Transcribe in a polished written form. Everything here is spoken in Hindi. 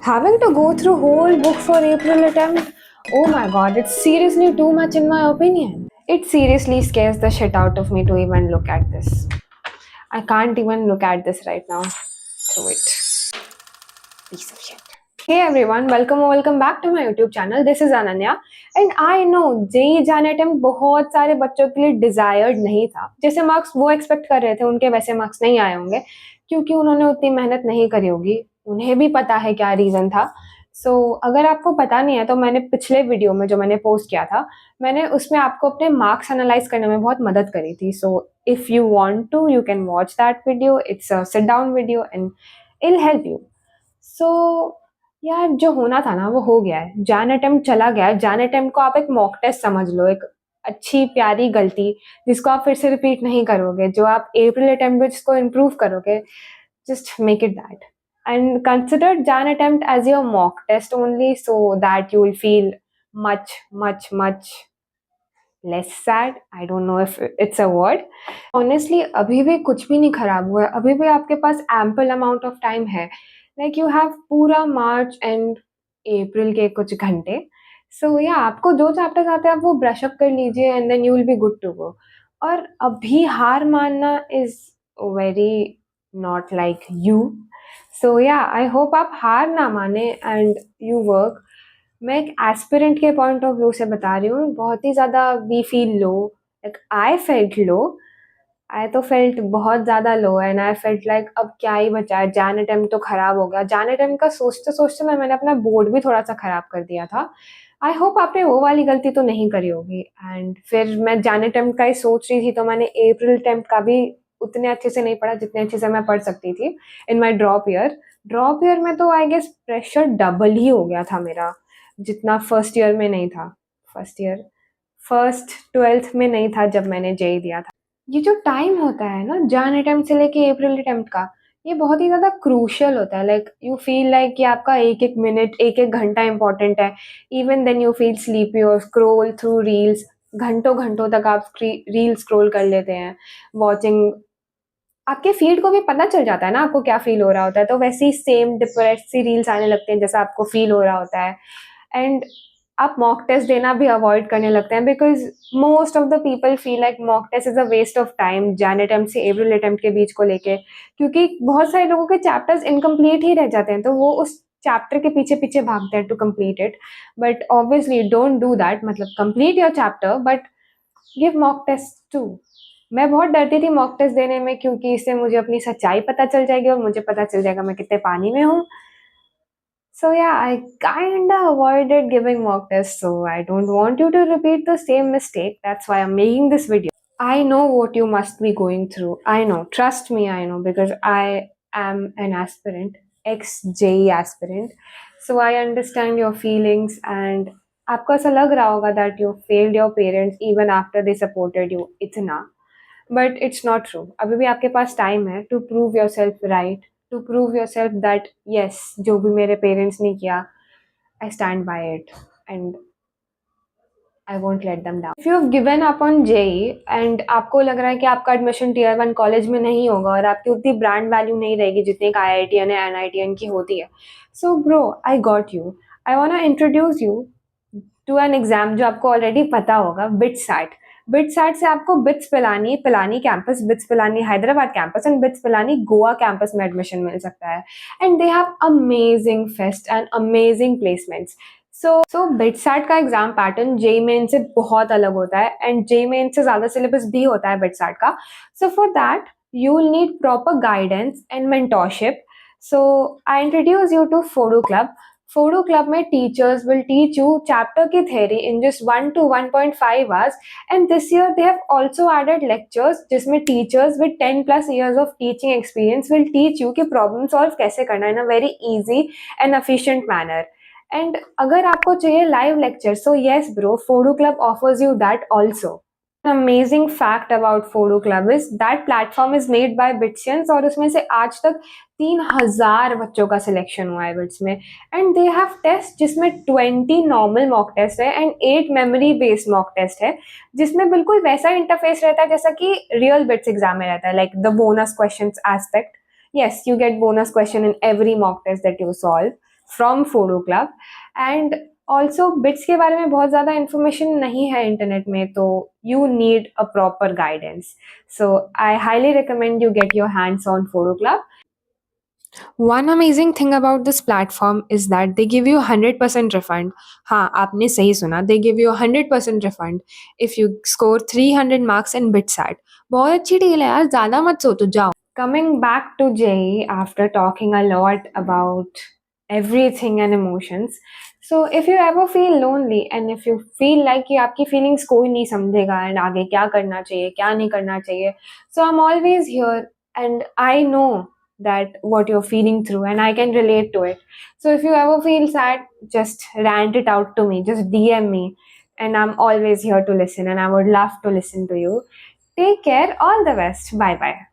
Having to go through whole book for April attempt? Oh my god, it's seriously too much in my opinion. It seriously scares the shit out of me to even look at this. I can't even look at this right now. Through it. Piece of shit. Hey everyone, welcome or welcome back to my YouTube channel. This is Ananya and I know JEE जान अटेम्प्ट बहुत सारे बच्चों के लिए डिजायर्ड नहीं था. जैसे मार्क्स वो एक्सपेक्ट कर रहे थे उनके वैसे मार्क्स नहीं आए होंगे क्योंकि उन्होंने उतनी मेहनत नहीं करी होगी. उन्हें भी पता है क्या रीजन था. अगर आपको पता नहीं है तो मैंने पिछले वीडियो में जो मैंने पोस्ट किया था मैंने उसमें आपको अपने मार्क्स एनालाइज करने में बहुत मदद करी थी. If you want to you can watch that video. It's a sit down video and it will help you. यार जो होना था ना वो हो गया है. जैन अटेम्प्ट चला गया है. जैन अटेम्प्ट को आप एक मॉक टेस्ट समझ लो, एक अच्छी प्यारी गलती जिसको आप फिर से रिपीट नहीं करोगे, जो आप अप्रैल अटेम्प्ट में जिसको इम्प्रूव करोगे. Just make it that and consider Jan attempt as your mock test only so that you will feel much less sad. I don't know if it's a word. Honestly अभी भी कुछ भी नहीं खराब हुआ है. अभी भी आपके पास ample amount of time है. Like you have पूरा मार्च एंड अप्रैल के कुछ घंटे. आपको जो चैप्टर्स आते हैं आप वो ब्रश अप कर लीजिए and then you will be good to go. और अभी हार मानना is very not like you. I hope आप हार ना माने एंड यू वर्क. मैं एक एस्पिरेंट के पॉइंट ऑफ व्यू से बता रही हूँ. बहुत ही ज़्यादा we feel low. Like I felt low. I तो फेल्ट बहुत ज़्यादा low and I felt like अब क्या ही बचा है. जैन अटेम्प्ट तो ख़राब हो गया. जैन अटेम्प्ट का सोचते सोचते मैंने अपना बोर्ड भी थोड़ा सा ख़राब कर दिया था. आई होप आपने वो वाली गलती तो नहीं करी होगी. एंड फिर मैं जैन अटेम्प्ट का ही सोच रही थी तो मैंने अप्रैल अटेम्प्ट का भी उतने अच्छे से नहीं पढ़ा जितने अच्छे से मैं पढ़ सकती थी इन माई ड्रॉप ईयर में. तो आई गेस प्रेशर डबल ही हो गया था मेरा, जितना फर्स्ट ईयर में नहीं था. फर्स्ट 12th में नहीं था जब मैंने जेई दिया था. ये जो टाइम होता है ना जैन अटेम्प्ट से लेके अप्रैल अटेम्प्ट का, ये बहुत ही ज़्यादा क्रूशियल होता है. लाइक यू फील लाइक कि आपका एक एक मिनट एक एक घंटा इंपॉर्टेंट है. Even then you feel sleepy और स्क्रोल थ्रू रील्स. घंटों घंटों तक आप रील स्क्रोल कर लेते हैं वॉचिंग. आपके फीड को भी पता चल जाता है ना आपको क्या फील हो रहा होता है. तो वैसे ही सेम डिप्रेस सी रील्स आने लगते हैं जैसा आपको फील हो रहा होता है. एंड आप मॉक टेस्ट देना भी अवॉइड करने लगते हैं because most of the people feel like mock test is a waste of time Jan attempt से अप्रैल अटेम्प्ट के बीच को लेके. क्योंकि बहुत सारे लोगों के चैप्टर्स इनकम्प्लीट ही रह जाते हैं तो वो उस चैप्टर के पीछे पीछे भागते हैं to complete it. But obviously don't do that. मतलब complete your chapter but give mock test too. मैं बहुत डरती थी मॉक टेस्ट देने में क्योंकि इससे मुझे अपनी सच्चाई पता चल जाएगी और मुझे पता चल जाएगा मैं कितने पानी में हूँ. I kinda avoided giving mock tests, so I don't want you to repeat the same mistake. That's why I'm making this video. I know what you must be going through. I know. Trust me, I know because I am an aspirant, ex-JEE aspirant. So I understand your feelings and आपको ऐसा लग रहा होगा that you failed your parents even after they supported you इतना. But it's not true. अभी भी आपके पास टाइम है to prove yourself right, to prove yourself that yes, जो भी मेरे पेरेंट्स ने किया I stand by it and I won't let them down. If you have given up on JEE and आपको लग रहा है कि आपका एडमिशन टीयर 1 कॉलेज में नहीं होगा और आपकी उतनी ब्रांड वैल्यू नहीं रहेगी जितनी एक IITian या NITian की होती है. So bro, I got you. I wanna introduce you to an exam जो आपको ऑलरेडी पता होगा, BITSAT. BITSAT से आपको BITS Pilani campus, BITS Pilani Hyderabad campus and BITS Pilani Goa campus में एडमिशन मिल सकता है. And they have amazing fest and amazing placements. BITSAT का एग्जाम पैटर्न जेईई मेन से बहुत अलग होता है एंड जेईई मेन से ज़्यादा सिलेबस भी होता है बिट्सैट का. For that you will need proper guidance and mentorship. I introduce you to FODU Club. FODU Club में teachers will teach you chapter की theory in just 1 to 1.5 hours. And this year they have also added lectures जिसमें teachers with 10 plus years of teaching experience will teach you कि problem solve कैसे करना in a very easy and efficient manner. And अगर आपको चाहिए live lecture, so yes bro, FODU Club offers you that also. An amazing fact about FODU Club is that platform is made by Bitsians और उसमें से आज तक 3000 बच्चों का सिलेक्शन हुआ है बिट्स में. एंड दे हैव टेस्ट जिसमें 20 नॉर्मल मॉक टेस्ट है and 8 memory based mock test है जिसमें बिल्कुल वैसा इंटरफेस रहता है जैसा कि रियल बिट्स एग्जाम में रहता है. Like the bonus question aspect. Yes, you get bonus question in every mock test that you solve. from Photo Club. And also bits के बारे में बहुत ज़्यादा information नहीं है internet में, तो you need a proper guidance. So I highly recommend you get your hands on Photo Club. One amazing thing about this platform is that they give you 100% refund. हाँ, आपने सही सुना, they give you 100% refund if you score 300 marks in BitSat. बहुत अच्छी डील है यार, ज़्यादा मत सोचो, जाओ. Coming back to JEE after talking a lot about everything and emotions. So if you ever feel lonely and if you feel like कि आपकी feelings कोई नहीं समझेगा and आगे क्या करना चाहिए, क्या नहीं करना चाहिए, so I'm always here and I know that what you're feeling through and I can relate to it. So if you ever feel sad, just rant it out to me, just DM me, and I'm always here to listen and I would love to listen to you. Take care, all the best. Bye bye.